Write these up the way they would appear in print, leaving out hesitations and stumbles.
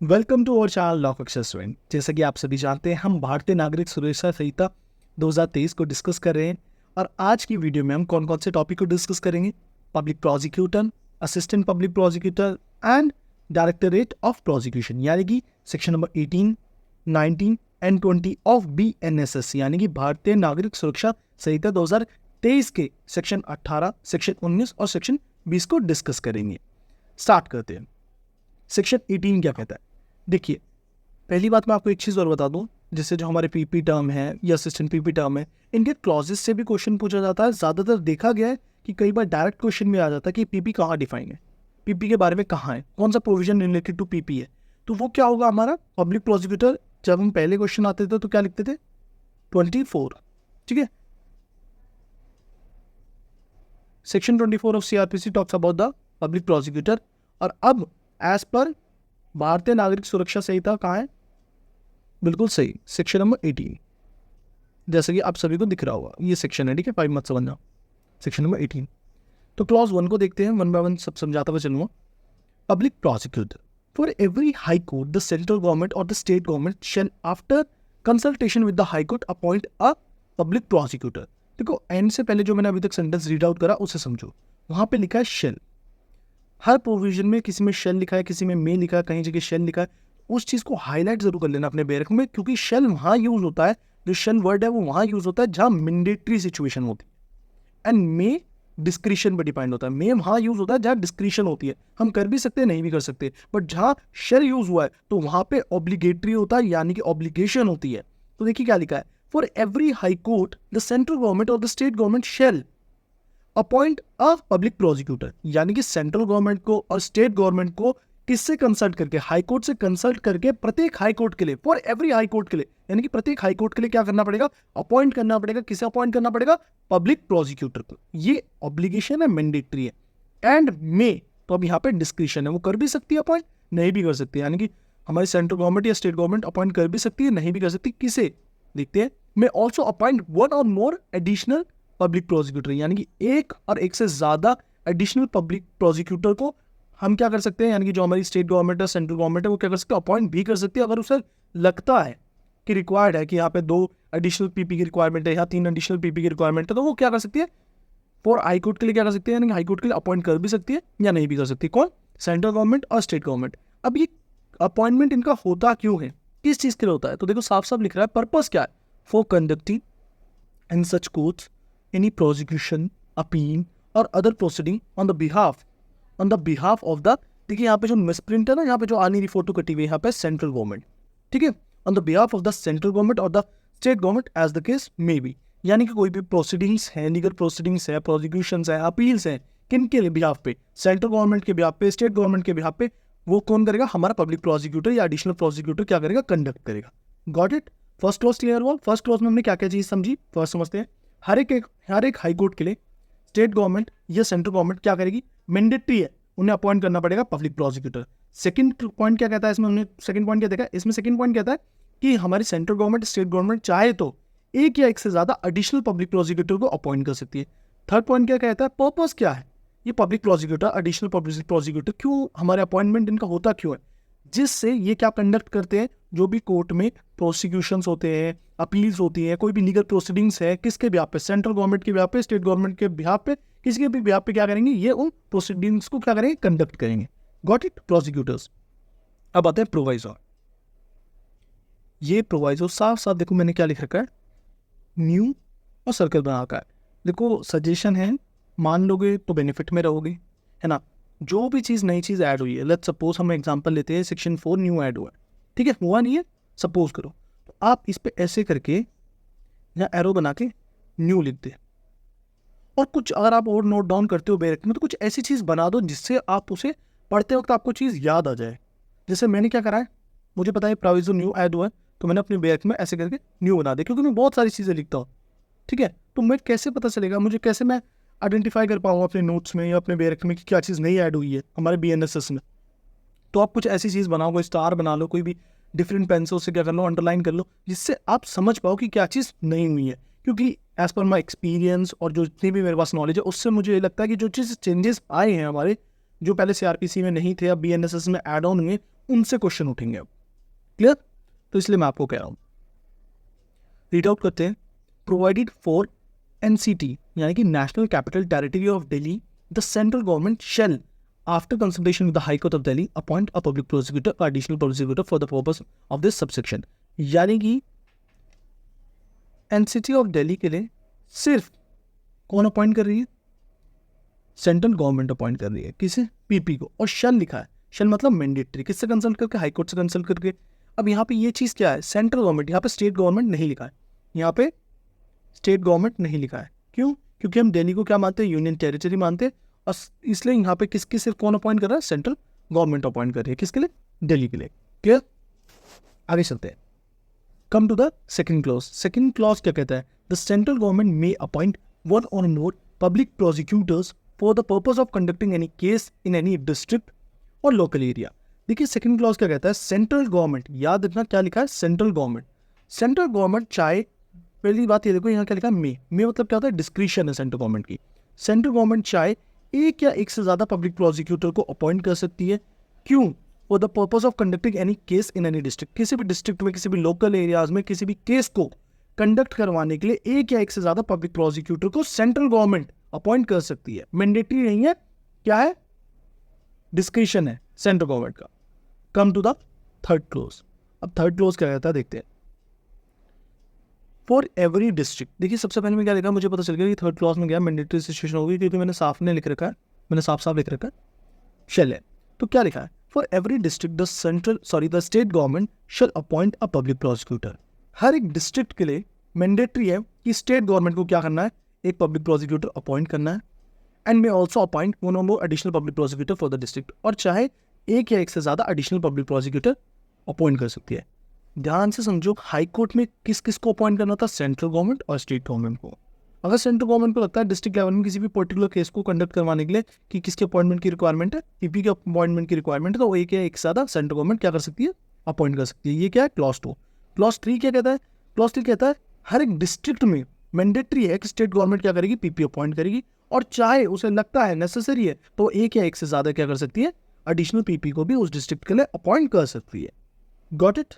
Welcome to our channel law Kaksha student. जैसा कि आप सभी जानते हैं, हम भारतीय नागरिक सुरक्षा संहिता 2023 को डिस्कस कर रहे हैं। और आज की वीडियो में हम कौन कौन से टॉपिक को डिस्कस करेंगे? Public prosecutor, assistant public prosecutor and directorate of prosecution, यानी कि section number 18, 19 and 20 of BNSS, यानी कि भारतीय नागरिक सुरक्षा संहिता 2023 के सेक्शन 18, सेक्शन 19 और सेक्शन 20 को डिस्कस करेंगे। स्टार्ट करते हैं। सेक्शन 18 क्या कहता है? देखिए, पहली बात मैं आपको एक चीज़ और बता दूं, जैसे जो हमारे पीपी टर्म है या असिस्टेंट पीपी टर्म है, इनके क्लॉजेस से भी क्वेश्चन पूछा जाता है। ज़्यादातर देखा गया है कि कई बार डायरेक्ट क्वेश्चन में आ जाता है कि पीपी कहाँ डिफाइन है, पीपी के बारे में कहाँ है, कौन सा प्रोविजन रिलेटेड टू पीपी है। तो वो क्या होगा हमारा पब्लिक प्रोसिक्यूटर। जब हम पहले क्वेश्चन आते थे तो क्या लिखते थे? 24, ठीक है। Section 24 of CRPC talks about the public prosecutor. और अब एज पर भारतीय नागरिक सुरक्षा संहिता कहाँ है? बिल्कुल सही, सेक्शन नंबर 18, जैसे कि आप सभी को दिख रहा होगा ये सेक्शन है, ठीक है। 5 मत समझना, सेक्शन नंबर 18। तो क्लॉज 1 को देखते हैं, 1 बाय 1 सब समझाता हुआ चलूंगा। Public prosecutor for every high court the central government or the state government shall after consultation with the high court appoint a public prosecutor. देखो, एंड से पहले जो मैंने अभी तक सेंटेंस रीड आउट करा उसे समझो। वहां पे लिखा है शेल। हर प्रोविजन में किसी में शेल लिखा है, किसी में मे लिखा है, कहीं जगह शेल लिखा है। उस चीज़ को हाईलाइट जरूर कर लेना अपने बैरक में, क्योंकि शेल वहाँ यूज होता है, जो शेल वर्ड है वो वहाँ यूज होता है जहाँ मैंडेटरी सिचुएशन होती है। एंड मे डिस्क्रिशन पर डिपेंड होता है। मे वहाँ यूज होता है जहाँ डिस्क्रिशन होती है, हम कर भी सकते हैं, नहीं भी कर सकते। बट जहाँ शेल यूज हुआ है तो वहाँ पे ऑब्लिगेटरी होता है, यानी कि ऑब्लिगेशन होती है। तो देखिए क्या लिखा है, for every high court the central government or the state government shall appoint a public prosecutor, यानी कि सेंट्रल गवर्नमेंट को और स्टेट गवर्नमेंट को किससे कंसल्ट करके? हाई कोर्ट से कंसल्ट करके प्रत्येक हाई कोर्ट के लिए, फॉर एवरी हाई कोर्ट के लिए, यानी कि प्रत्येक हाई कोर्ट के लिए क्या करना पड़ेगा? अपॉइंट करना पड़ेगा। किसे अपॉइंट करना पड़ेगा? पब्लिक प्रोसिक्यूटर को। ये ऑब्लिगेशन है, मैंडेटरी है। एंड मे, तो अब यहाँ पे डिस्क्रिशन है, वो कर भी सकती है अपॉइंट, नहीं भी कर सकती है। यानी कि हमारी सेंट्रल गवर्नमेंट या स्टेट गवर्नमेंट अपॉइंट कर भी सकती है, नहीं भी कर सकती। किसे? देखते हैं। मे also appoint one or more additional public prosecutor, यानी कि एक और एक से ज्यादा एडिशनल पब्लिक प्रोसिक्यूटर को हम क्या कर सकते हैं, यानी कि जो हमारी स्टेट गवर्नमेंट है, सेंट्रल गवर्नमेंट है, वो क्या कर सकते हैं? अपॉइंट भी कर सकती है। अगर उसे लगता है कि रिक्वायर्ड है कि यहाँ पे 2 एडिशनल पीपी की रिक्वायरमेंट है, यहाँ 3 एडिशनल पीपी की रिक्वायरमेंट है, तो वो क्या कर सकती है? फॉर हाई कोर्ट के लिए क्या कर सकती है, यानी हाई कोर्ट के लिए अपॉइंट कर भी सकती है या नहीं भी कर सकती। कौन? सेंट्रल गवर्नमेंट और स्टेट गवर्नमेंट। अब ये अपॉइंटमेंट इनका होता क्यों है, किस चीज के लिए होता है? तो देखो साफ साफ लिख रहा है, पर्पस क्या है? For conducting in such courts any prosecution, appeal or other proceeding on the behalf of the, देखिए यहाँ पे जो मिसप्रिंट है ना, यहाँ पे जो आनी फोटो कटी हुई है, यहाँ पे सेंट्रल गवर्नमेंट, ठीक है। On the behalf of the central government or the state government as the case may be, यानी कि कोई भी प्रोसीडिंग्स है, लीगल प्रोसीडिंग्स है, प्रोसिक्यूशंस है, अपील्स है, किन के लिए बिहाफ पे? सेंट्रल गवर्नमेंट के बिहाफ पे, स्टेट गवर्नमेंट के बिहाफ पे। वो कौन करेगा? हमारा पब्लिक प्रोसिक्यूटर या एडिशनल प्रोसिक्यूटर क्या करेगा? कंडक्ट करेगा। Got it? First clause clear हुआ? फर्स्ट क्लॉज में हमने क्या क्या चीज समझी, फर्स्ट समझते हैं। हर एक हाई कोर्ट के लिए स्टेट गवर्नमेंट या सेंट्रल गवर्नमेंट क्या करेगी? मैंडेटरी है, उन्हें अपॉइंट करना पड़ेगा पब्लिक प्रोसिक्यूटर। सेकंड पॉइंट क्या कहता है इसमें? हमने सेकंड पॉइंट क्या देखा इसमें? सेकंड पॉइंट कहता है कि हमारी सेंट्रल गवर्नमेंट, स्टेट गवर्नमेंट चाहे तो एक या एक से ज्यादा एडिशनल पब्लिक प्रोसिक्यूटर को अपॉइंट कर सकती है। थर्ड पॉइंट क्या कहता है? पर्पस क्या है? ये public prosecutor, additional public prosecutor क्यों हमारे अपॉइंटमेंट इनका होता क्यों है? जिससे ये क्या कंडक्ट करते हैं, जो भी कोर्ट में प्रोसिक्यूशंस होते हैं, अपील्स होती है, कोई भी लीगल प्रोसीडिंग्स है, किसके बिहाफ पे? सेंट्रल गवर्नमेंट के बिहाफ पे, स्टेट गवर्नमेंट के बिहाफ पे, किसी के भी बिहाफ पे क्या करेंगे? ये उन प्रोसीडिंग्स को क्या करेंगे? कंडक्ट करेंगे। Got it? प्रोसिक्यूटर्स। अब आते हैं प्रोवाइजर। ये प्रोवाइजर साफ साफ देखो मैंने क्या लिख रखा है, न्यू और सर्कल बना रखा है। देखो सजेशन है, मान लोगे तो बेनिफिट में रहोगे, है ना। जो भी चीज़ नई चीज़ ऐड हुई है, लेट्स सपोज हम एग्जांपल लेते हैं, सेक्शन 4 न्यू ऐड हुआ है, ठीक है, हुआ नहीं है, सपोज करो, तो आप इस पे ऐसे करके या एरो बना के न्यू लिख दे। और कुछ अगर आप और नोट डाउन करते हो बैरक में, तो कुछ ऐसी चीज़ बना दो जिससे आप उसे पढ़ते वक्त आपको चीज़ याद आ जाए। जैसे मैंने क्या करा है, मुझे पता है प्रोविजन न्यू ऐड हुआ है, तो मैंने अपने बैरक में ऐसे करके न्यू बना दिया, क्योंकि मैं बहुत सारी चीज़ें लिखता हूँ, ठीक है। तो मैं कैसे पता चलेगा मुझे, कैसे मैं आइडेंटिफाई कर पाऊंगा अपने नोट्स में या अपने बैरक में कि क्या चीज़ नई ऐड हुई है हमारे BNSS में? तो आप कुछ ऐसी चीज़ बनाओ, कोई स्टार बना लो, कोई भी डिफरेंट पेंसिल से क्या कर लो, अंडरलाइन कर लो, जिससे आप समझ पाओ कि क्या चीज़ नई हुई है। क्योंकि एज पर माई एक्सपीरियंस और जो जितनी भी मेरे पास नॉलेज है, उससे मुझे लगता है कि जो चीज़ चेंजेस आए हैं हमारे, जो पहले CRPC में नहीं थे, अब BNSS में ऐड ऑन हुए, उनसे क्वेश्चन उठेंगे अब। क्लियर? तो इसलिए मैं आपको कह रहा हूँ, रीड आउट करते हैं। प्रोवाइडेड फॉर एनसीटी यानी कि national capital territory of Delhi, the central government shall after consultation with the high court of Delhi appoint a public prosecutor और additional prosecutor for the purpose of this subsection. यानी कि NCT of Delhi के लिए सिर्फ कौन appoint कर रही है? सेंट्रल गवर्नमेंट अपॉइंट कर रही है। किसे? पीपी को। और शेल लिखा है, शेल मतलब मैंडेटरी। किससे कंसल्ट करके? हाई कोर्ट से कंसल्ट करके। अब यहाँ पे ये चीज़ क्या है? Central government. यहाँ पे स्टेट गवर्नमेंट नहीं लिखा है, यहाँ पे स्टेट गवर्नमेंट नहीं लिखा है। क्यों? क्योंकि हम दिल्ली को क्या मानते हैं? यूनियन टेरिटरी मानते हैं, और इसलिए यहाँ पे किसके सिर्फ कौन अपॉइंट कर रहा है? सेंट्रल गवर्नमेंट अपॉइंट कर रही है। किसके लिए? दिल्ली के लिए। क्लियर? आगे चलते हैं। Come to the second clause. Second clause क्या कहता है? The central government may appoint one or more public prosecutors for the purpose of conducting any case in any district or local area. देखिए second clause क्या कहता है? Central government, याद रखना क्या लिखा है? Central government. सेंट्रल गवर्नमेंट चाहे, पहली बात ये देखो यहाँ क्या लिखा है? मे मतलब क्या होता है? डिस्क्रिशन है सेंट्रल गवर्नमेंट की। सेंट्रल गवर्नमेंट चाहे एक या एक से ज्यादा पब्लिक प्रोसिक्यूटर को अपॉइंट कर सकती है। क्यों? For the purpose of conducting any case in any district, किसी भी डिस्ट्रिक्ट में, किसी भी लोकल एरियाज में किसी भी केस को कंडक्ट करवाने के लिए एक या एक से ज्यादा पब्लिक प्रोसिक्यूटर को सेंट्रल गवर्नमेंट अपॉइंट कर सकती है। मैंडेटरी नहीं है, क्या है? डिस्क्रिशन है सेंट्रल गवर्नमेंट का। Come to the third clause. अब थर्ड क्लोज क्या कहता है देखते हैं। फॉर एवरी डिस्ट्रिक्ट, देखिए सबसे पहले मैं क्या लिखा, मुझे पता चल गया कि थर्ड क्लॉज में क्या मैंडेटरी सिचुएशन होगी, क्योंकि मैंने साफ ने लिख रखा है, मैंने साफ लिख रखा है शेल है। तो क्या लिखा है? For every district the state government shall appoint a public prosecutor. हर एक डिस्ट्रिक्ट के लिए मैंडेटरी है कि स्टेट गवर्नमेंट को क्या करना है? एक पब्लिक प्रोसिक्यूटर अपॉइंट करना है। And may also appoint one or more additional public prosecutor for the district, और चाहे एक या एक से ज्यादा एडिशनल पब्लिक प्रोसिक्यूटर अपॉइंट कर सकती है। ध्यान से समझो, हाई कोर्ट में किस किस को अपॉइंट करना था? सेंट्रल गवर्नमेंट और स्टेट गवर्नमेंट को। अगर सेंट्रल गवर्नमेंट को लगता है डिस्ट्रिक्ट लेवल में किसी भी पर्टिकुलर केस को कंडक्ट करवाने के लिए कि किसके अपॉइंटमेंट की रिक्वायरमेंट है, पीपी के अपॉइंटमेंट की रिक्वायरमेंट है, तो एक या एक से ज्यादा सेंट्रल गवर्नमेंट क्या कर सकती है? अपॉइंट कर सकती है। ये क्या है? क्लॉज 2। क्लॉज 3 क्या कहता है? क्लॉज 3 कहता है हर एक डिस्ट्रिक्ट में मैंडेटरी है कि स्टेट गवर्नमेंट क्या करेगी? पीपी अपॉइंट करेगी, और चाहे उसे लगता है नेसेसरी है तो एक या एक से ज्यादा क्या कर सकती है? एडिशनल पीपी को भी उस डिस्ट्रिक्ट के लिए अपॉइंट कर सकती है। Got it?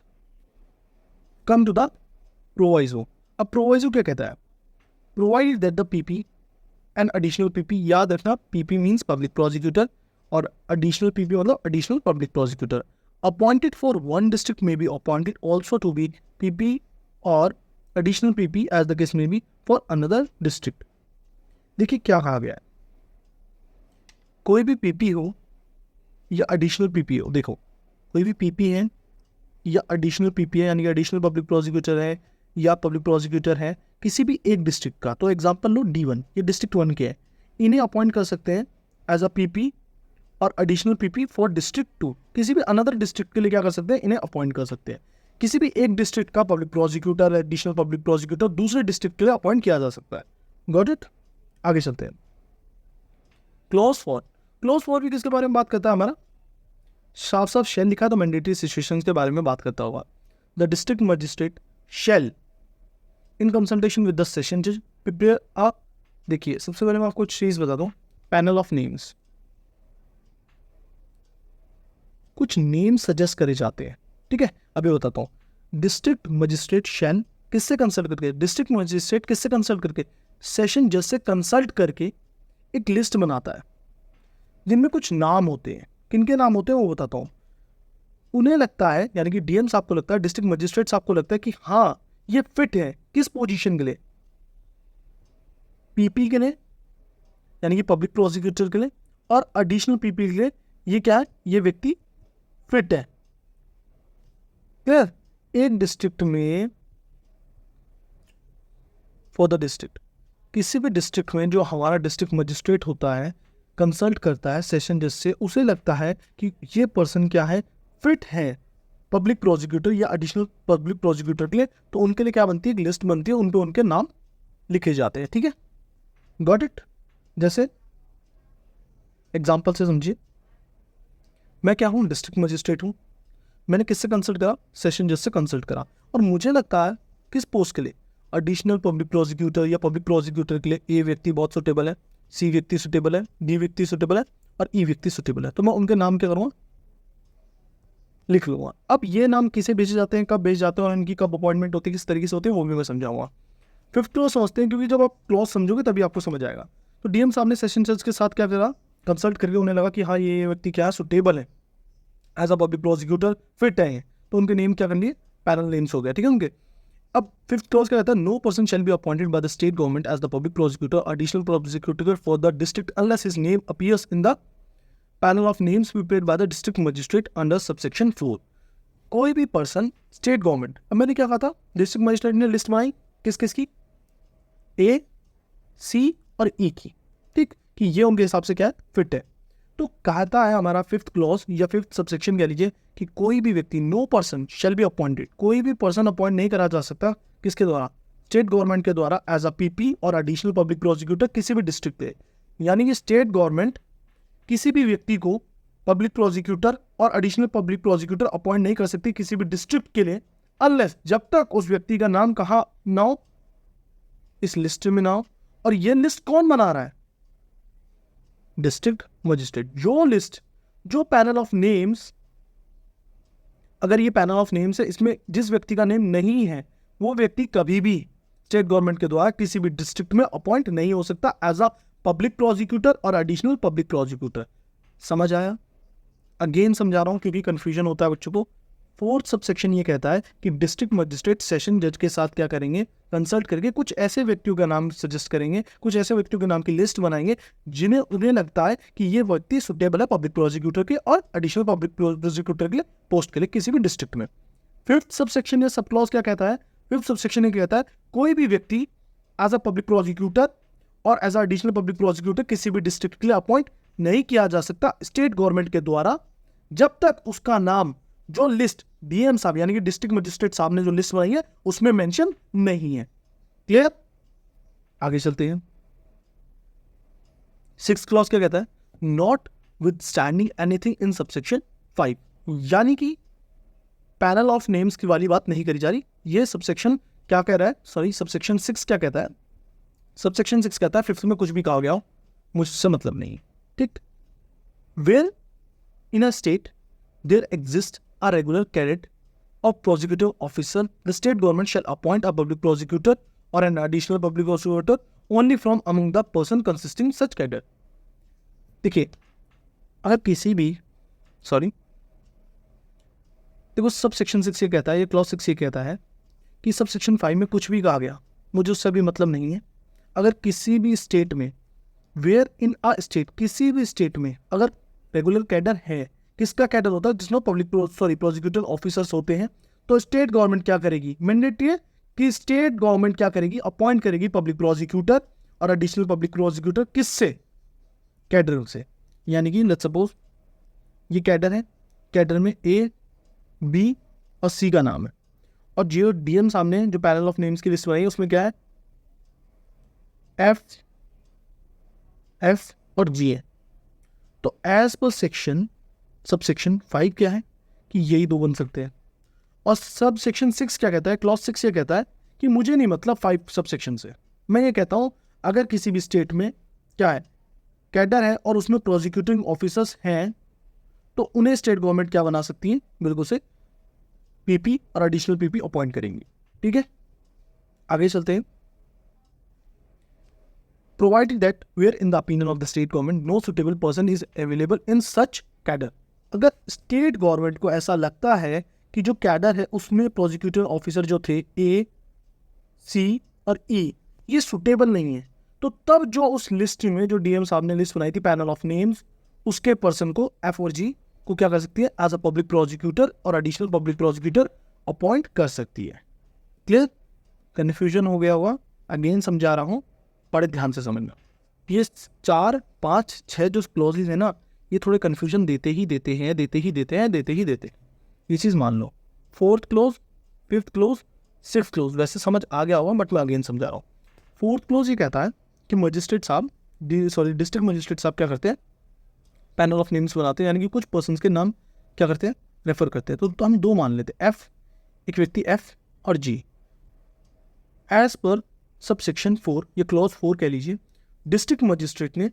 Come to the proviso. अब प्रोवाइजो क्या कहता है? Provide that the PP and additional PP, याद रखना पीपी मींस पब्लिक प्रोसिक्यूटर और एडिशनल पीपी मतलब additional public prosecutor, appointed for one district may be appointed also to be PP और additional PP as the case may be for another district. देखिए क्या कहा गया है, कोई भी पीपी हो या एडिशनल पीपी हो, देखो कोई भी पीपी है या एडिशनल पीपी है, यानी कि एडिशनल पब्लिक प्रोसिक्यूटर है या पब्लिक प्रोसिक्यूटर है किसी भी एक डिस्ट्रिक्ट का, तो एग्जांपल लो D1, ये डिस्ट्रिक्ट 1 के है, इन्हें अपॉइंट कर सकते हैं एज अ पीपी और एडिशनल पीपी फॉर डिस्ट्रिक्ट 2। किसी भी अनदर डिस्ट्रिक्ट के लिए क्या कर सकते हैं? इन्हें अपॉइंट कर सकते हैं। किसी भी एक डिस्ट्रिक्ट का public prosecutor, additional public prosecutor दूसरे डिस्ट्रिक्ट के लिए अपॉइंट किया जा सकता है। Got it? आगे चलते हैं। क्लॉज 4। क्लॉज 4 भी किसके बारे में बात करता है? हमारा साफ शेल लिखा है तो मैंडेटरी सिचुएशंस के बारे में बात करता होगा। The district magistrate shall in consultation with the session जज प्रिपेयर अ, देखिए सबसे पहले मैं आपको चीज बता दूं, पैनल ऑफ नेम्स, कुछ नेम सजेस्ट करे जाते हैं, ठीक है? अभी बताता हूं। डिस्ट्रिक्ट मजिस्ट्रेट शेल किससे कंसल्ट करके? डिस्ट्रिक्ट मजिस्ट्रेट किससे कंसल्ट करके? सेशन जज से कंसल्ट करके एक लिस्ट बनाता है जिनमें कुछ नाम होते हैं। किनके नाम होते हैं वो बताता हूं। उन्हें लगता है, यानी कि डीएम साहब को लगता है, डिस्ट्रिक्ट मजिस्ट्रेट साहब को लगता है कि हाँ ये फिट है किस पोजीशन के लिए? पीपी के लिए, यानी कि पब्लिक प्रोसिक्यूटर के लिए, और एडिशनल पीपी के लिए ये क्या है? ये व्यक्ति फिट है। क्लियर? एक डिस्ट्रिक्ट में फॉर द डिस्ट्रिक्ट, किसी भी डिस्ट्रिक्ट में जो हमारा डिस्ट्रिक्ट मजिस्ट्रेट होता है कंसल्ट करता है सेशन जज से, उसे लगता है कि ये पर्सन क्या है? फिट है पब्लिक प्रोसिक्यूटर या एडिशनल पब्लिक प्रोसिक्यूटर के लिए, तो उनके लिए क्या बनती है? एक लिस्ट बनती है, उन पे उनके नाम लिखे जाते हैं, ठीक है? Got it? जैसे एग्जांपल से समझिए, मैं क्या हूँ? डिस्ट्रिक्ट मजिस्ट्रेट हूँ, मैंने किससे कंसल्ट करा? सेशन जज से कंसल्ट करा, और मुझे लगता है किस पोस्ट के लिए? एडिशनल पब्लिक प्रोसिक्यूटर या पब्लिक प्रोसिक्यूटर के लिए ए व्यक्ति बहुत सुटेबल है, सी व्यक्ति सुटेबल है, डी व्यक्ति सुटेबल है और ई व्यक्ति सुटेबल है, तो मैं उनके नाम क्या करूँगा? लिख लूँगा। अब ये नाम किसे भेजे जाते हैं, कब भेजे जाते हैं और इनकी कब अपॉइंटमेंट होती है, किस तरीके से होती है, वो भी मैं समझाऊंगा। फिफ्थ क्लॉज समझते हैं, क्योंकि जब आप क्लॉज समझोगे तभी आपको समझ आएगा। तो डीएम साहब ने सेशन जज के साथ क्या करा, कंसल्ट करके उन्हें लगा कि हाँ ये व्यक्ति क्या है, सुटेबल है as a public prosecutor, fit है, तो उनके नेम क्या कर लिए, पैनल नेम्स हो गया, ठीक है उनके। अब फिफ्थ क्लॉज क्या कहता है, no person shall be appointed by the state government as the public prosecutor additional prosecutor for the district unless his name appears in the panel of names prepared by the district magistrate under subsection 4। कोई भी person state government, अब मैंने क्या कहा था, district magistrate ने list बनाई किस किस की, ए, सी और ई की, ठीक, कि ये उनके हिसाब से क्या है, फिट है। तो कहता है हमारा फिफ्थ क्लॉज या फिफ्थ सबसेक्शन कह लीजिए कि कोई भी व्यक्ति, no person shall be appointed, कोई भी पर्सन अपॉइंट नहीं करा जा सकता किसके द्वारा, स्टेट गवर्नमेंट के द्वारा एज अ पीपी और एडिशनल पब्लिक प्रोसिक्यूटर किसी भी डिस्ट्रिक्ट पे। यानी कि स्टेट गवर्नमेंट किसी भी व्यक्ति को पब्लिक प्रोसिक्यूटर और एडिशनल पब्लिक प्रोसिक्यूटर अपॉइंट नहीं कर सकती किसी भी डिस्ट्रिक्ट के लिए, अनलेस जब तक उस व्यक्ति का नाम कहाँ ना हो, इस लिस्ट में ना हो। और ये लिस्ट कौन बना रहा है, डिस्ट्रिक्ट मजिस्ट्रेट। जो लिस्ट, जो पैनल ऑफ नेम्स, अगर ये पैनल ऑफ नेम्स है, इसमें जिस व्यक्ति का नेम नहीं है, वो व्यक्ति कभी भी स्टेट गवर्नमेंट के द्वारा किसी भी डिस्ट्रिक्ट में अपॉइंट नहीं हो सकता एज अ पब्लिक प्रोसिक्यूटर और एडिशनल पब्लिक प्रोसिक्यूटर। समझ आया? अगेन समझा रहा हूं क्योंकि कंफ्यूजन होता है बच्चों को। फोर्थ सबसेक्शन ये कहता है कि डिस्ट्रिक्ट मजिस्ट्रेट सेशन जज के साथ क्या करेंगे, कंसल्ट करके कुछ ऐसे व्यक्तियों का नाम सजेस्ट करेंगे, कुछ ऐसे व्यक्तियों के नाम की लिस्ट बनाएंगे जिन्हें उन्हें लगता है कि ये व्यक्ति सुटेबल है पब्लिक प्रोसिक्यूटर के और एडिशनल पब्लिक प्रोसिक्यूटर के लिए पोस्ट के लिए किसी भी डिस्ट्रिक्ट में। फिफ्थ सबसेक्शन या सब क्लॉज क्या कहता है, फिफ्थ सबसेक्शन ये कहता है कोई भी व्यक्ति एज अ पब्लिक प्रोसिक्यूटर और as a additional public prosecutor किसी भी डिस्ट्रिक्ट के लिए अपॉइंट नहीं किया जा सकता स्टेट गवर्नमेंट के द्वारा, जब तक उसका नाम जो लिस्ट डीएम साहब यानी कि डिस्ट्रिक्ट मजिस्ट्रेट साहब ने जो लिस्ट बनाई है उसमें मेंशन नहीं है। क्लियर? आगे चलते हैं। सिक्स्थ क्लॉज क्या कहता है, not with standing anything in subsection 5, यानी कि पैनल ऑफ नेम्स की वाली बात नहीं करी जा रही। ये सबसेक्शन क्या कह रहा है, सॉरी सबसेक्शन 6 क्या कहता है, सबसेक्शन 6 कहता है फिफ्थ में कुछ भी कहा गया हो मुझसे मतलब नहीं, ठीक। Where in a state there exist a regular cadet of prosecutor officer, the state government shall appoint a public prosecutor or an additional public prosecutor only from among the person consisting such cadet। देखिए अगर किसी भी देखो sub section 6 ये कहता है, ये clause 6 ये कहता है कि सब सेक्शन 5 में कुछ भी कहा गया मुझे उससे भी मतलब नहीं है। अगर किसी भी स्टेट में, वेयर इन अ स्टेट, किसी भी स्टेट में अगर रेगुलर कैडर है, किसका कैडर होता है, जिसमें पब्लिक प्रोसिक्यूटर ऑफिसर्स होते हैं, तो स्टेट गवर्नमेंट क्या करेगी, मैंडेटरी है कि स्टेट गवर्नमेंट क्या करेगी, अपॉइंट करेगी पब्लिक प्रोसिक्यूटर और एडिशनल पब्लिक प्रोसिक्यूटर किससे, कैडर से। यानी कि लेट्स सपोज ये कैडर है, कैडर में ए, बी और सी का नाम है, और जो डीएम सामने जो पैनल ऑफ नेम्स की लिस्ट बनाई है उसमें क्या है, एफ और जी है। तो एज पर सेक्शन सबसेक्शन 5 क्या है कि यही दो बन सकते हैं, और सब सेक्शन 6 क्या कहता है, क्लॉज 6 ये कहता है कि मुझे नहीं मतलब 5 सबसेक्शन से, मैं ये कहता हूं अगर किसी भी स्टेट में क्या है, कैडर है और उसमें प्रोसिक्यूटिंग ऑफिसर्स हैं, तो उन्हें स्टेट गवर्नमेंट क्या बना सकती है, बिल्कुल से पीपी और एडिशनल पीपी अपॉइंट करेंगी। ठीक है, आगे चलते हैं। Provided that where in the opinion of the state government no suitable person is available in such cadre, अगर स्टेट गवर्नमेंट को ऐसा लगता है कि जो कैडर है उसमें प्रोसिक्यूटर ऑफिसर जो थे ए, सी और ई ये सुटेबल नहीं है, तो तब जो उस लिस्ट में जो डीएम साहब ने लिस्ट बनाई थी पैनल ऑफ नेम्स, उसके पर्सन को एफ और जी को क्या कर सकती है, एज अ पब्लिक प्रोसिक्यूटर और एडिशनल पब्लिक प्रोसिक्यूटर अपॉइंट कर सकती है। क्लियर? कन्फ्यूजन हो गया होगा, अगेन समझा रहा हूँ, बड़े ध्यान से समझना। ये 4, 5, 6 जो क्लॉजेज है ना, ये थोड़े कन्फ्यूजन देते ही देते हैं। ये चीज़ मान लो। Fourth clause, fifth clause, sixth clause वैसे समझ आ गया होगा, बट मैं अगेन समझा रहा हूँ। फोर्थ क्लोज ये कहता है कि मजिस्ट्रेट साहब, डिस्ट्रिक्ट मजिस्ट्रेट साहब क्या करते हैं, पैनल ऑफ नेम्स बनाते हैं, यानी कि कुछ पर्सन के नाम क्या करते हैं, रेफर करते हैं। तो हम दो मान लेते हैं, एफ, एक व्यक्ति F or ji. As per sub section 4, ये क्लॉज 4 कह लीजिए, डिस्ट्रिक्ट मजिस्ट्रेट ने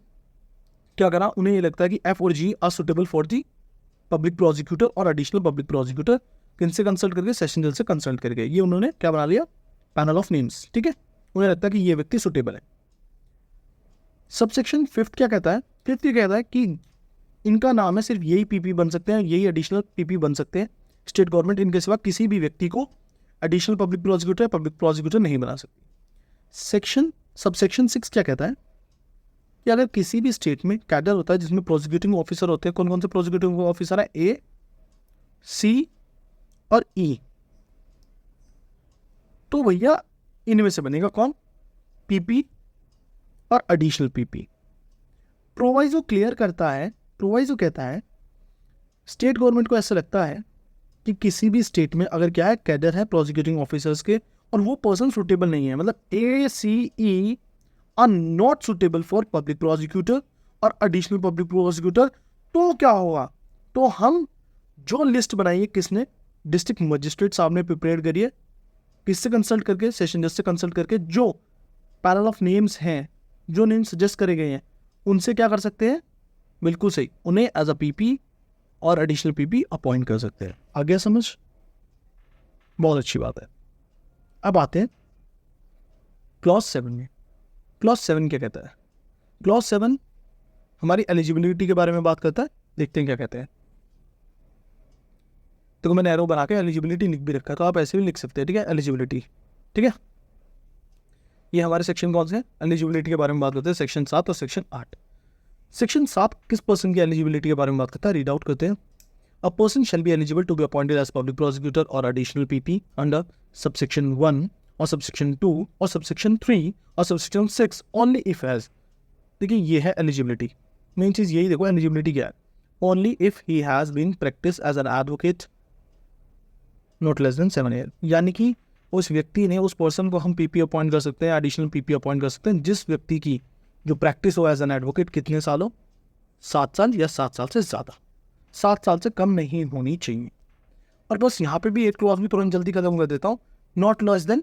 क्या करा, उन्हें ये लगता है कि F or G are suitable for the public prosecutor और एडिशनल पब्लिक प्रोसिक्यूटर किनसे कंसल्ट करके, सेशन जज से कंसल्ट करके। ये उन्होंने क्या बना लिया, पैनल ऑफ नेम्स, ठीक है। उन्हें लगता है कि ये व्यक्ति सुटेबल है। सबसेक्शन 5 क्या कहता है, 5 ये कहता है कि इनका नाम है, सिर्फ यही पीपी बन सकते हैं, यही एडिशनल पीपी बन सकते हैं। स्टेट गवर्नमेंट इनके सिवा किसी भी व्यक्ति को एडिशनल पब्लिक प्रोसिक्यूटर या पब्लिक प्रोसिक्यूटर नहीं बना सकती। सबसेक्शन 6 क्या कहता है कि अगर किसी भी स्टेट में कैडर होता है जिसमें प्रोसिक्यूटिंग ऑफिसर होते हैं, कौन कौन से प्रोसिक्यूटिंग ऑफिसर है, ए, सी और ई, तो भैया इनमें से बनेगा कौन, पीपी और एडिशनल पीपी। प्रोवाइजो क्लियर करता है, प्रोवाइजो कहता है स्टेट गवर्नमेंट को ऐसा लगता है कि किसी भी स्टेट में अगर क्या है, कैडर है प्रोसिक्यूटिंग ऑफिसर्स के और वो पर्सन सुटेबल नहीं है, मतलब A, C, E are not suitable for public prosecutor और एडिशनल पब्लिक प्रोसिक्यूटर, तो क्या होगा, तो हम जो लिस्ट बनाई है किसने, डिस्ट्रिक्ट मजिस्ट्रेट साहब ने प्रिपेयर करी है, किससे कंसल्ट करके, सेशन जज से कंसल्ट करके, जो पैनल ऑफ नेम्स हैं, जो नेम सजेस्ट करे गए हैं, उनसे क्या कर सकते हैं, बिल्कुल सही, उन्हें एज अ पीपी और एडिशनल पीपी अपॉइंट कर सकते हैं। आ गया समझ, बहुत अच्छी बात है। अब आते हैं क्लॉज 7 में। क्लॉज 7 क्या कहता है, क्लॉज 7 हमारी एलिजिबिलिटी के बारे में बात करता है, देखते हैं क्या कहते हैं। तो मैंने एरो बना के एलिजिबिलिटी लिख भी रखा है, तो आप ऐसे भी लिख सकते हैं, ठीक है, एलिजिबिलिटी, ठीक है। ये हमारे सेक्शन कौन से हैं, एलिजिबिलिटी के बारे में बात करते हैं, सेक्शन 7 और सेक्शन 8। सेक्शन 7 किस पर्सन की एलिजिबिलिटी के बारे में बात करता है, रीड आउट करते हैं। A person shall be eligible to be appointed as public prosecutor और एडिशनल पीपी अंडर सबसेक्शन 1 और सबसेक्शन 2 और सबसेक्शन 3 और सबसेक्शन 6 ओनली इफ हैज, देखिए ये है एलिजिबिलिटी, मेन चीज़ यही देखो, एलिजिबिलिटी क्या है, only if he has been practice as an advocate not less than 7 year, यानी कि उस व्यक्ति ने, उस पर्सन को हम पीपी अपॉइंट कर सकते हैं, एडिशनल पीपी अपॉइंट कर सकते हैं जिस व्यक्ति की जो प्रैक्टिस हो एज एन एडवोकेट कितने सालों, 7 साल या 7 साल से ज़्यादा, 7 साल से कम नहीं होनी चाहिए। और बस यहाँ पे भी एक क्लॉज भी तुरंत जल्दी खत्म कर देता हूँ, not less than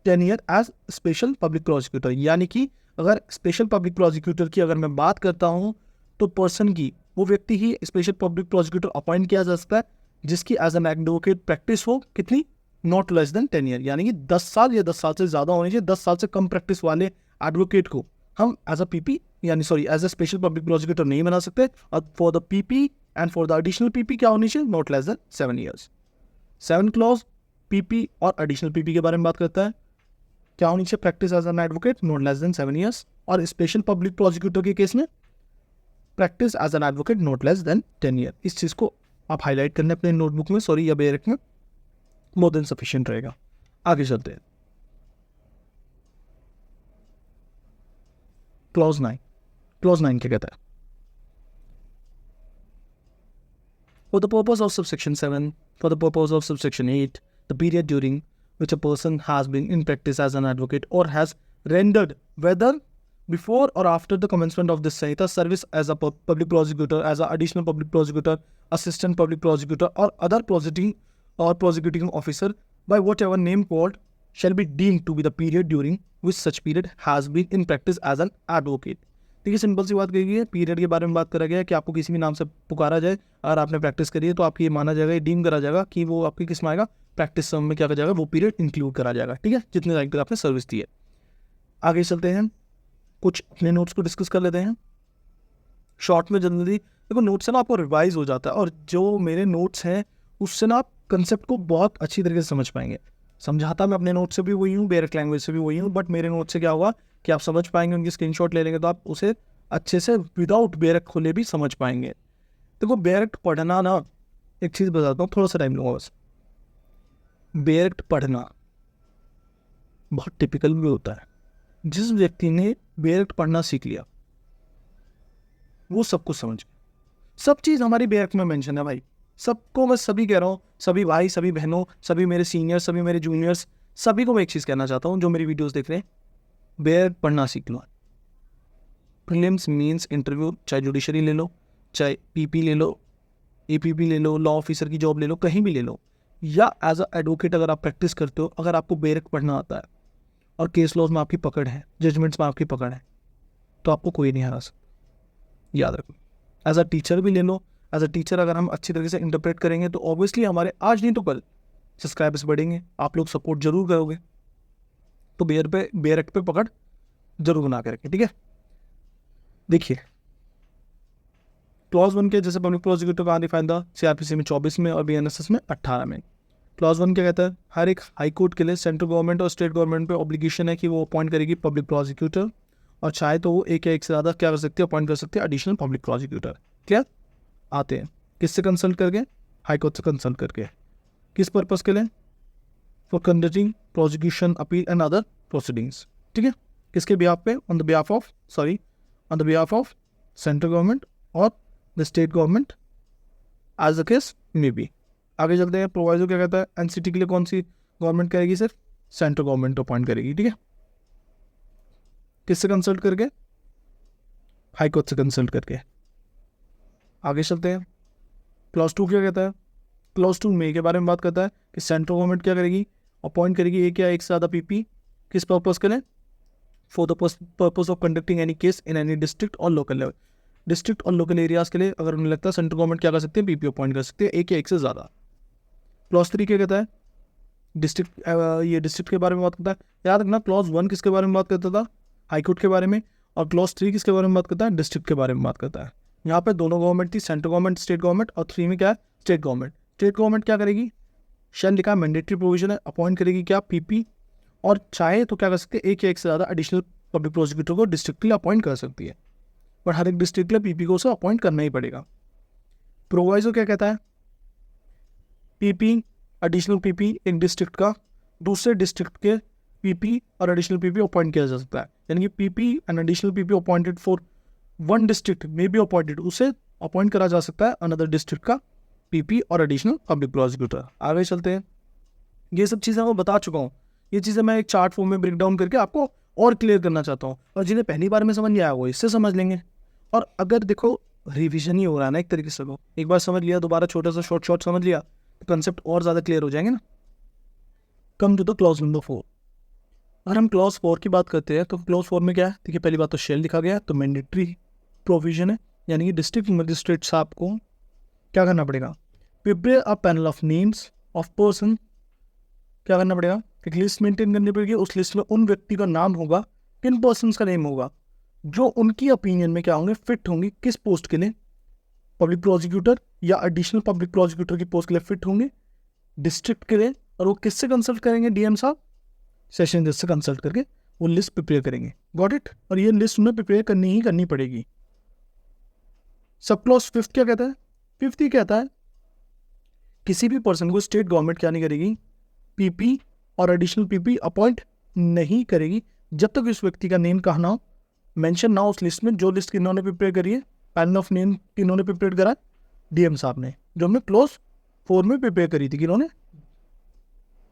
10 year as special public prosecutor, यानी कि अगर स्पेशल पब्लिक प्रोसिक्यूटर की अगर मैं बात करता हूँ तो पर्सन की, वो व्यक्ति ही स्पेशल पब्लिक प्रोसिक्यूटर अपॉइंट किया जा सकता है जिसकी एज एन एडवोकेट प्रैक्टिस हो कितनी, नॉट लेस देन 10 ईयर, यानी कि 10 साल या 10 साल से ज़्यादा होनी चाहिए। 10 साल से कम प्रैक्टिस वाले एडवोकेट को हम एज अ पीपी यानी sorry as a special public prosecutor नहीं बना सकते। और for the PP and for the additional PP क्या होनी चाहिए, not less than 7 years. 7 clause PP और एडिशनल पीपी के बारे में बात करता है, क्या होनी चाहिए, practice as an advocate not less than 7 years, और स्पेशल पब्लिक प्रोसिक्यूटर के केस में practice as an advocate not less than 10 year. इस चीज़ को आप हाईलाइट करने अपने नोटबुक में, सॉरी या बेरक में, मोर देन सफिशिएंट रहेगा। आगे चलते हैं, क्लॉज 9। क्लॉज 9 क्या कहता है, For the purpose of subsection 7, for the purpose of subsection 8, the period during which a person has been in practice as an advocate or has rendered, whether before or after the commencement of this Sanhita, service as a public prosecutor, as an additional public prosecutor, assistant public prosecutor, or other prosecuting officer by whatever name called, shall be deemed to be the period during which such period has been in practice as an advocate। देखिए simple सी बात कही गई है, period के बारे में बात करा गया है कि आपको किसी भी नाम से पुकारा जाए, अगर आपने प्रैक्टिस करी है तो आपकी ये माना जाएगा, ये डीम करा जाएगा कि वो आपकी किस में आएगा, प्रैक्टिस सम में क्या करा जाएगा, वो पीरियड इंक्लूड करा जाएगा, ठीक है, जितने टाइम तक आपने सर्विस दी है। आगे चलते हैं, कुछ अपने नोट्स को डिस्कस कर लेते हैं शॉर्ट में जल्दी। देखो नोट्स है ना आपको रिवाइज हो जाता है, और जो मेरे नोट्स हैं उससे ना आप कंसेप्ट को बहुत अच्छी तरीके से समझ पाएंगे। समझाता मैं अपने नोट से भी वही हूँ, बेरक लैंग्वेज से भी वही हूँ, बट मेरे नोट से क्या हुआ कि आप समझ पाएंगे, उनकी स्क्रीनशॉट ले लेंगे तो आप उसे अच्छे से विदाउट बेरक खोले भी समझ पाएंगे। देखो बेरक पढ़ना ना, एक चीज़ बताता हूँ, थोड़ा सा टाइम लूँगा बस। बेरक पढ़ना बहुत टिपिकल भी होता है, जिस व्यक्ति ने बेरक पढ़ना सीख लिया वो सब कुछ समझ गया, सब चीज़ हमारी बेरक में मेंशन है भाई। सबको मैं सभी कह रहा हूँ, सभी भाई, सभी बहनों, सभी मेरे सीनियर्स, सभी मेरे जूनियर्स, सभी को मैं एक चीज़ कहना चाहता हूँ जो मेरी वीडियोस देख रहे हैं, बेरक पढ़ना सीख लो। प्रीलिम्स मींस इंटरव्यू, चाहे जुडिशरी ले लो, चाहे पीपी ले लो, एपीपी ले लो, लॉ ऑफिसर की जॉब ले लो, कहीं भी ले लो, या एज अ एडवोकेट अगर आप प्रैक्टिस करते हो, अगर आपको बेरक पढ़ना आता है और केस लॉज में आपकी पकड़ है, जजमेंट्स में आपकी पकड़ है, तो आपको कोई नहीं हरा सकता, याद रखो। एज अ टीचर भी ले लो, एज अ टीचर अगर हम अच्छी तरीके से इंटरप्रेट करेंगे तो ऑब्वियसली हमारे आज नहीं तो कल सब्सक्राइबर्स बढ़ेंगे, आप लोग सपोर्ट जरूर करोगे। तो बेयर एक्ट पे पकड़ जरूर बना के रखें, ठीक है। देखिए क्लॉज 1 के जैसे पब्लिक प्रोसिक्यूटर कहाँ डिफाइन था, सीआरपीसी में 24 में और बीएनएसएस में 18 में। क्लॉज 1 क्या कहता है, हर एक हाई कोर्ट के लिए सेंट्रल गवर्नमेंट और स्टेट गवर्नमेंट पे ऑब्लिगेशन है कि वो अपॉइंट करेगी पब्लिक प्रोसिक्यूटर, और चाहे तो वो एक या एक से ज़्यादा क्या कर सकती है, अपॉइंट कर सकती है एडिशनल पब्लिक प्रोसिक्यूटर। क्लियर, आते हैं किससे कंसल्ट करके, हाई कोर्ट से कंसल्ट करके। किस पर्पज़ के लिए, for conducting prosecution appeal and other proceedings, ठीक है। किसके बिहाफ पे, on the behalf of central government or the state government as the case may be. आगे चलते हैं, प्रोवाइजो क्या कहता है, एनसीटी के लिए कौन सी गवर्नमेंट करेगी, सिर्फ सेंट्रल गवर्नमेंट अपॉइंट करेगी, ठीक है। किससे कंसल्ट करके, हाई कोर्ट से कंसल्ट करके। आगे चलते हैं, क्लॉज 2 क्या कहता है, क्लॉज 2 में के बारे में बात करता है कि सेंट्रल गवर्नमेंट क्या करेगी, अपॉइंट करेगी एक या एक से ज़्यादा पीपी, किस पर्पज़ के लिए, for the purpose of conducting any case in any district or local level. District or local areas के लिए अगर उन्हें लगता है सेंट्रल गवर्नमेंट क्या कर सकती है, पीपी अपॉइंट कर सकती है एक या एक से ज़्यादा। क्लॉज 3 क्या कहता है, डिस्ट्रिक्ट, ये डिस्ट्रिक्ट के बारे में बात करता है। याद रखना क्लॉज 1 किसके बारे में बात करता था, हाईकोर्ट के बारे में, और क्लॉज 3 किसके बारे में बात करता है, डिस्ट्रिक्ट के बारे में बात करता है। यहाँ पे दोनों गवर्नमेंट थी, सेंट्रल गवर्नमेंट, स्टेट गवर्नमेंट, और 3 में क्या है, स्टेट गवर्नमेंट। स्टेट गवर्नमेंट क्या करेगी, शैल लिखा है, मैंडेटरी प्रोविजन है, अपॉइंट करेगी क्या, पीपी, और चाहे तो क्या कर सकते हैं एक या एक से ज़्यादा एडिशनल पब्लिक प्रोसिक्यूटर को डिस्ट्रिक्ट के लिए अपॉइंट कर सकती है, बट हर एक डिस्ट्रिक्ट के लिए पीपी को उसे अपॉइंट करना ही पड़ेगा। प्रोवाइजो क्या कहता है, पीपी, एडिशनल पीपी एक डिस्ट्रिक्ट का दूसरे डिस्ट्रिक्ट के पीपी और एडिशनल पीपी अपॉइंट किया जा सकता है, यानी कि PP and additional PP appointed for one district may be appointed, उसे अपॉइंट करा जा सकता है अनदर डिस्ट्रिक्ट का पीपी और एडिशनल पब्लिक प्रोसिक्यूटर। आगे चलते हैं, ये सब चीज़ें मैं बता चुका हूँ, ये चीज़ें मैं एक चार्ट फॉर्म में ब्रेक डाउन करके आपको और क्लियर करना चाहता हूँ, और जिन्हें पहली बार में समझ नहीं आया वो इससे समझ लेंगे। और अगर देखो रिवीजन ही हो रहा है ना एक तरीके से, एक बार समझ लिया, दोबारा छोटा सा शॉर्ट समझ लिया, कंसेप्ट और ज़्यादा क्लियर हो जाएंगे ना। Come to the clause number 4। अगर हम क्लॉज 4 की बात करते हैं तो क्लॉज 4 में क्या है, देखिए पहली बात तो शेल लिखा गया है, तो मैंडेटरी प्रोविजन है, यानी कि डिस्ट्रिक्ट मजिस्ट्रेट साहब को क्या करना पड़ेगा, prepare a panel of names of person, क्या करना पड़ेगा, एक लिस्ट मेंटेन करनी पड़ेगी, उस लिस्ट में उन व्यक्ति का नाम होगा, किन पर्सन का नेम होगा जो उनकी ओपिनियन में क्या होंगे, फिट होंगे किस पोस्ट के लिए, पब्लिक प्रोसिक्यूटर या एडिशनल पब्लिक प्रोसिक्यूटर की पोस्ट के लिए फिट होंगे डिस्ट्रिक्ट के लिए, और वो किससे कंसल्ट करेंगे, डीएम साहब, सेशन जज से कंसल्ट करके वो लिस्ट प्रिपेयर करेंगे। गॉट इट, और ये लिस्ट उन्हें प्रिपेयर करनी पड़ेगी। सब क्लॉज 5 क्या कहता है, 5 कहता है किसी भी पर्सन को स्टेट गवर्नमेंट क्या नहीं करेगी, पीपी और एडिशनल पीपी अपॉइंट नहीं करेगी जब तक उस व्यक्ति का नेम कहा ना हो, मेंशन ना हो उस लिस्ट में, जो लिस्ट इन्होंने प्रिपेयर करी है, पैनल ऑफ नेम इन्होंने प्रिपेयर करा डीएम साहब ने, जो हमने क्लॉज 4 में प्रिपेयर करी थी, कि इन्होंने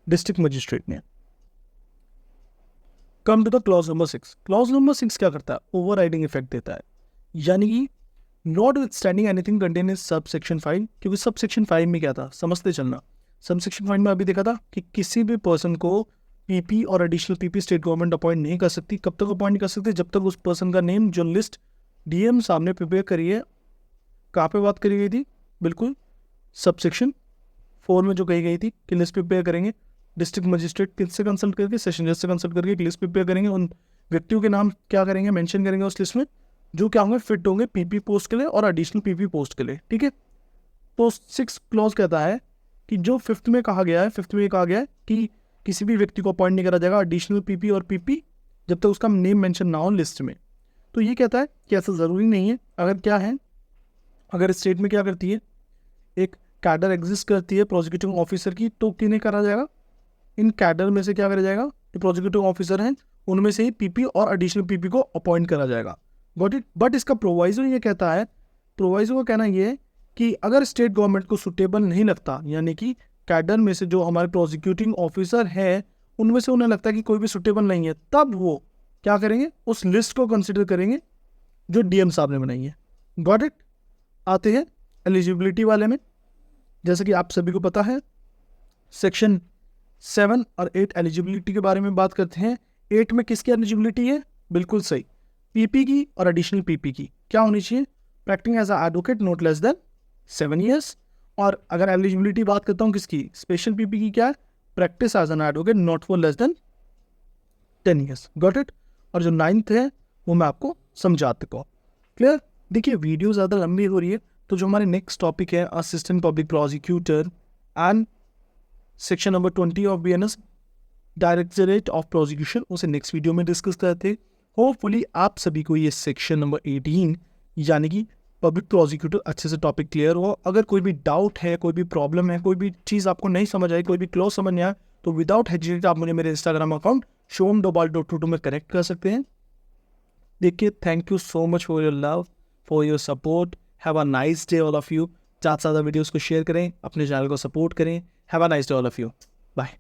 डिस्ट्रिक्ट मजिस्ट्रेट ने। Come to the clause number 6। Clause number 6 क्या करता है, ओवरराइडिंग इफेक्ट देता है, यानी कि not with standing anything contain in sub section 5, क्योंकि सब सेक्शन 5 में क्या था, समझते चलना, सब सेक्शन 5 में अभी देखा था कि किसी भी पर्सन को पीपी और additional PP state government appoint नहीं कर सकती। कब तक अपॉइंट कर सकती, जब तक उस पर्सन का नेम जो लिस्ट डीएम सामने प्रिपेयर करी है, कहाँ पे बात करी गई थी, बिल्कुल सब सेक्शन 4 में जो कही गई थी कि लिस्ट प्रिपेयर करेंगे, डिस्ट्रिक्ट मजिस्ट्रेट किससे कंसल्ट करके, सेशन जज से कंसल्ट करके एक लिस्ट प्रिपेयर करेंगे, उन व्यक्तियों के नाम क्या करेंगे, मेंशन करेंगे उस लिस्ट में, जो क्या होंगे, फिट होंगे पीपी पोस्ट के लिए और एडिशनल पीपी पोस्ट के लिए, ठीक है। तो 6 क्लॉज कहता है कि जो 5th में कहा गया है, 5th में कहा गया है कि किसी भी व्यक्ति को अपॉइंट नहीं करा जाएगा एडिशनल पीपी और पीपी जब तक उसका नेम मेंशन ना हो लिस्ट में। तो ये कहता है कि ऐसा ज़रूरी नहीं है, अगर क्या है, अगर स्टेट में क्या करती है, एक कैडर एग्जिस्ट करती है प्रोसिक्यूटिंग ऑफिसर की, तो किन्हें करा जाएगा, इन कैडर में से क्या करा जाएगा, जो प्रोसिक्यूटिंग ऑफिसर हैं उनमें से ही पीपी और एडिशनल पीपी को अपॉइंट करा जाएगा। Got it. बट इसका प्रोवाइजो ये कहता है, प्रोवाइजो का कहना ये है कि अगर स्टेट गवर्नमेंट को सुटेबल नहीं लगता, यानी कि कैडर में से जो हमारे प्रोसिक्यूटिंग ऑफिसर है उनमें से उन्हें लगता है कि कोई भी सुटेबल नहीं है, तब वो क्या करेंगे, उस लिस्ट को कंसिडर करेंगे जो डीएम साहब ने बनाई है। Got it. आते हैं एलिजिबिलिटी वाले में, जैसे कि आप सभी को पता है सेक्शन 7 और 8 एलिजिबिलिटी के बारे में बात करते हैं। 8 में किसकी एलिजिबिलिटी है, बिल्कुल सही, पीपी की और एडिशनल पीपी की। क्या होनी चाहिए, acting as a advocate not less than 7 years. और अगर एलिजिबिलिटी बात करता हूँ किसकी, स्पेशल पीपी की, क्या है, practice as an advocate not for less than 10 years. Got it. और जो 9th है वो मैं आपको समझा चुका हूँ। क्लियर। देखिए वीडियो ज़्यादा लंबी हो रही है, तो जो हमारे नेक्स्ट टॉपिक है assistant public prosecutor and section number 20 of BNS directorate of prosecution, उसे नेक्स्ट वीडियो में डिस्कस करते हैं। होपफुली आप सभी को ये सेक्शन नंबर 18 यानी कि पब्लिक प्रोसिक्यूटर अच्छे से टॉपिक क्लियर हो। अगर कोई भी डाउट है, कोई भी प्रॉब्लम है, कोई भी चीज़ आपको नहीं समझ आई, कोई भी क्लोज समझ नहीं आया, तो विदाउट हेजिटेट आप मुझे मेरे इंस्टाग्राम अकाउंट shom.22 में कनेक्ट कर सकते हैं। देखिए thank you so much for your love, for your support. Have a nice day all of you. ज़्यादा से ज़्यादा वीडियोज़ को शेयर करें, अपने चैनल को सपोर्ट करें। Have a nice day all of you. Bye.